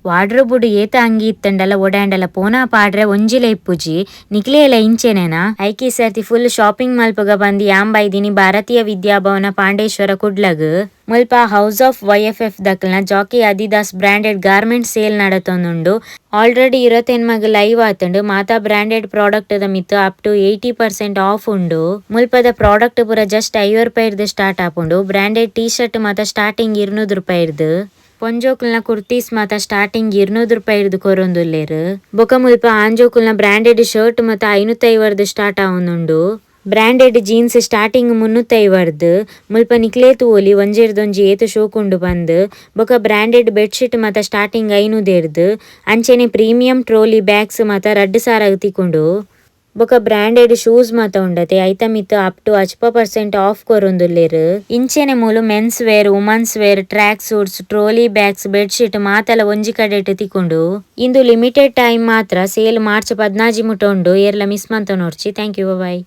ವಾಡ್ರೋಬುಡು ಏತ ಅಂಗಿ ಇತ್ತಂಡಲ ಒಡಾಂಡಲ ಪೋನಾ ಪಾಡ್ರೆ ಒಂಜಿಲ ಇಪ್ಪುಜಿ ನಿಕ್ಲೆಲ ಇಂಚೆನೆನಾ ಐಕಿ ಸರ್ತಿ ಫುಲ್ ಶಾಪಿಂಗ್ ಮಲ್ಪಗ ಬಂದಿ ಯಾಂಬೈದಿನಿ ಭಾರತೀಯ ವಿದ್ಯಾಭವನ ಪಾಂಡೇಶ್ವರ ಕುಡ್ಲಗ್ ಮುಲ್ಪ ಹೌಸ್ ಆಫ್ YFF ದಕ್ಲ್ನ Jockey Adidas branded garment sale ನಡತೊಂದುಂಡು. ಆಲ್ರೆಡಿ ಇರತೆನ್ಮಗ್ ಲೈವ್ ಆತುಂಡು ಮಾತಾ ಬ್ರಾಂಡೆಡ್ ಪ್ರಾಡಕ್ಟ್ ದ ಮಿತ್ತು ಅಪ್ ಟು 80% ಆಫ್ ಉಂಡು. ಮುಲ್ಪದ ಪ್ರಾಡಕ್ಟ್ ಪೂರ ಜಸ್ಟ್ 50 ರೂಪಾಯಿರ್ದು ಸ್ಟಾರ್ಟ್ ಆಪುಂಡು. ಬ್ರಾಂಡೆಡ್ ಟೀ ಶರ್ಟ್ ಮಾತ ಸ್ಟಾರ್ಟಿಂಗ್ 200 ರೂಪಾಯಿರ್ದು. ಪೊಂಜೋಕುಲ್ನ ಕುರ್ತೀಸ್ ಮಾತ ಸ್ಟಾರ್ಟಿಂಗ್ 200 ರೂಪಾಯಿರ್ದು ಕೊರೊಂದುಲ್ಲೆರ್. ಬೊಕ ಮುಲ್ಪ ಆಂಜೋಕುಲ್ನ ಬ್ರಾಂಡೆಡ್ ಶರ್ಟ್ ಮಾತ 550 ಸ್ಟಾರ್ಟ್ ಆವೊಂದುಂಡು. Branded jeans starting 350. ಮುಲ್ಪ ನಿಕ್ಲೆ ತೂವೊಲಿ ಒಂಜೇರ್ದೊಂಜಿ ಏತು ಶೋಕುಂಡು ಬಂದ್. ಬೊಕ ಬ್ರಾಂಡೆಡ್ ಬೆಡ್ಶೀಟ್ ಮಾತ ಸ್ಟಾರ್ಟಿಂಗ್ 500. ಅಂಚೆನೆ ಪ್ರೀಮಿಯಂ ಟ್ರೋಲಿ ಬ್ಯಾಗ್ಸ್ ಮಾತ 2,000 ತಿಕ್ಕುಂಡು. ಬೊಕ ಬ್ರಾಂಡೆಡ್ ಶೂಸ್ ಮಾತ ಉಂಡತೆ ಐತ ಮಿತ್ತು ಅಪ್ ಟು 80% ಆಫ್ ಕೊರೊಂದುಲ್ಲೆರ್. ಇಂಚೆನೆ ಮೂಲು men's wear, women's wear, track suits, trolley bags, bedsheet ಮಾತಲ ಒಂಜಿ ಕಡೆಟ್ ತಿಕ್ಕುಂಡು. ಇಂದು ಲಿಮಿಟೆಡ್ ಟೈಮ್ ಮಾತ್ರ ಸೇಲ್ ಮಾರ್ಚ್ 14 ಮುಟ ಉಂಡು. ಏರ್ಲ ಮಿಸ್ ಮಂತೊನೊರ್ಚಿ. Thank you, by.